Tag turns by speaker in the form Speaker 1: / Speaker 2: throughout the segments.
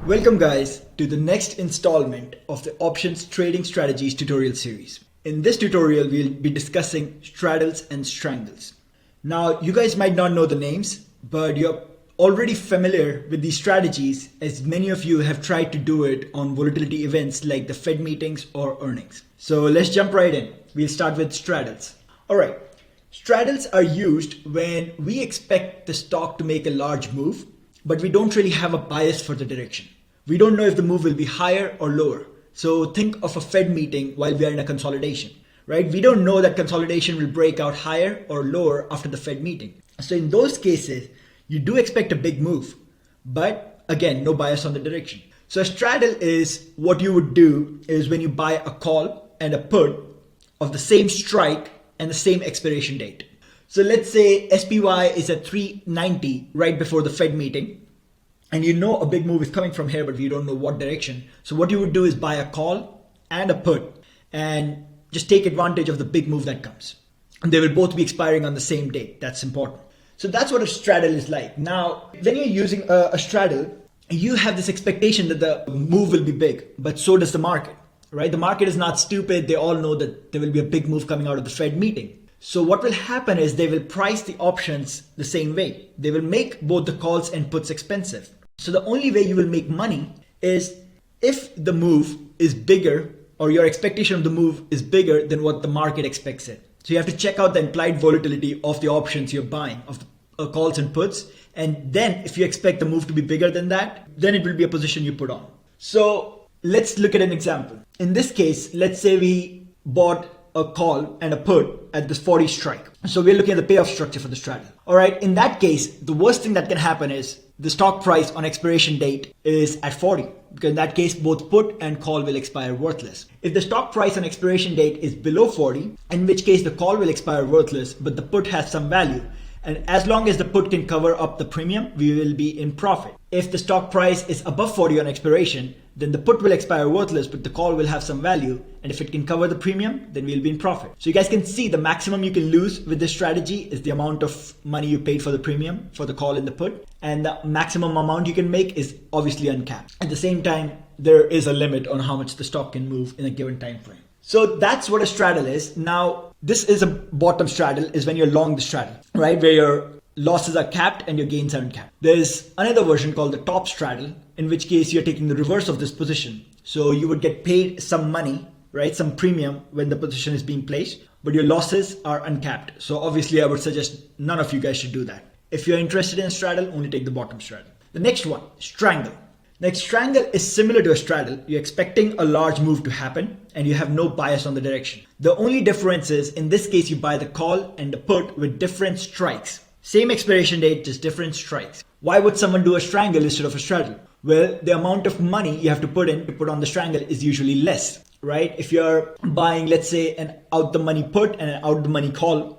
Speaker 1: Welcome guys to the next installment of the Options Trading Strategies tutorial series. In this tutorial, we'll be discussing straddles and strangles. Now, you guys might not know the names, but you're already familiar with these strategies as many of you have tried to do it on volatility events like the Fed meetings or earnings. So let's jump right in. We'll start with straddles. All right, straddles are used when we expect the stock to make a large move, but we don't really have a bias for the direction. We don't know if the move will be higher or lower. So think of a Fed meeting while we are in a consolidation, right? We don't know that consolidation will break out higher or lower after the Fed meeting. So in those cases, you do expect a big move, but again, no bias on the direction. So a straddle is what you would do is when you buy a call and a put of the same strike and the same expiration date. So let's say SPY is at 390 right before the Fed meeting, and you know a big move is coming from here, but you don't know what direction. So what you would do is buy a call and a put and just take advantage of the big move that comes. And they will both be expiring on the same date. That's important. So that's what a straddle is like. Now, when you're using a straddle, you have this expectation that the move will be big, but so does the market, right? The market is not stupid. They all know that there will be a big move coming out of the Fed meeting. So what will happen is they will price the options the same way. They will make both the calls and puts expensive. So the only way you will make money is if the move is bigger or your expectation of the move is bigger than what the market expects it. So you have to check out the implied volatility of the options you're buying, of the calls and puts. And then if you expect the move to be bigger than that, then it will be a position you put on. So let's look at an example. In this case, let's say we bought a call and a put at this 40 strike. So we're looking at the payoff structure for the straddle. All right, in that case, the worst thing that can happen is the stock price on expiration date is at 40, because in that case, both put and call will expire worthless. If the stock price on expiration date is below 40, in which case the call will expire worthless, but the put has some value. And as long as the put can cover up the premium, we will be in profit. If the stock price is above 40 on expiration, then the put will expire worthless, but the call will have some value. And if it can cover the premium, then we'll be in profit. So you guys can see the maximum you can lose with this strategy is the amount of money you paid for the premium for the call and the put. And the maximum amount you can make is obviously uncapped. At the same time, there is a limit on how much the stock can move in a given time frame. So that's what a straddle is. Now, this is a bottom straddle, is when you're long the straddle, right? Where your losses are capped and your gains are uncapped. There's another version called the top straddle, in which case you're taking the reverse of this position. So you would get paid some money, right? Some premium when the position is being placed, but your losses are uncapped. So obviously I would suggest none of you guys should do that. If you're interested in a straddle, only take the bottom straddle. The next one, strangle. Next, strangle is similar to a straddle. You're expecting a large move to happen and you have no bias on the direction. The only difference is in this case, you buy the call and the put with different strikes. Same expiration date, just different strikes. Why would someone do a strangle instead of a straddle? Well, the amount of money you have to put on the strangle is usually less, right? If you're buying, let's say, an out the money put and an out the money call,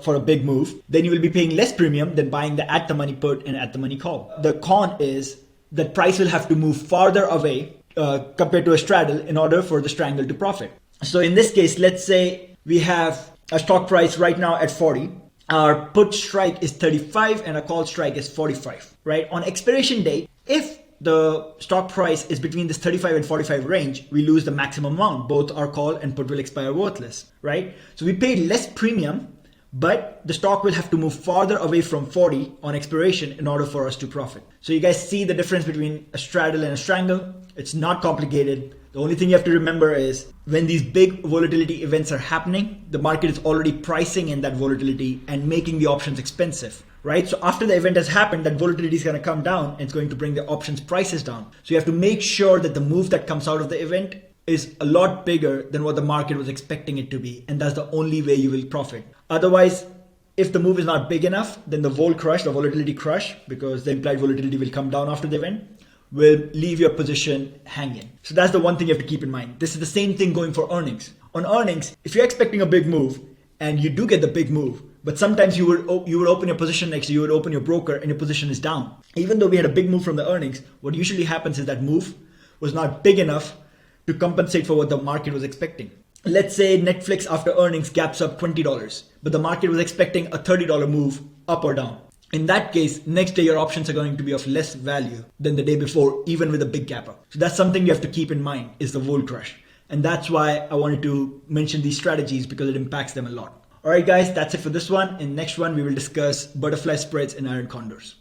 Speaker 1: for a big move, then you will be paying less premium than buying the at the money put and at the money call. The con is that price will have to move farther away compared to a straddle in order for the strangle to profit. So in this case, let's say we have a stock price right now at 40. Our put strike is 35 and a call strike is 45, right? On expiration date, if the stock price is between this 35 and 45 range, we lose the maximum amount. Both our call and put will expire worthless, right? So we paid less premium, but the stock will have to move farther away from 40 on expiration in order for us to profit. So you guys see the difference between a straddle and a strangle? It's not complicated. The only thing you have to remember is when these big volatility events are happening, the market is already pricing in that volatility and making the options expensive, right? So after the event has happened, that volatility is going to come down and it's going to bring the options prices down. So you have to make sure that the move that comes out of the event is a lot bigger than what the market was expecting it to be. And that's the only way you will profit. Otherwise, if the move is not big enough, then the vol crush, the volatility crush, because the implied volatility will come down after the event, will leave your position hanging. So that's the one thing you have to keep in mind. This is the same thing going for earnings. On earnings, if you're expecting a big move and you do get the big move, but sometimes you would open your position next to you would open your broker and your position is down. Even though we had a big move from the earnings, what usually happens is that move was not big enough to compensate for what the market was expecting. Let's say Netflix after earnings gaps up $20, but the market was expecting a $30 move up or down. In that case, next day your options are going to be of less value than the day before, even with a big gap up. So that's something you have to keep in mind, is the bull crush. And that's why I wanted to mention these strategies, because it impacts them a lot. Alright guys, that's it for this one. In next one, we will discuss butterfly spreads and iron condors.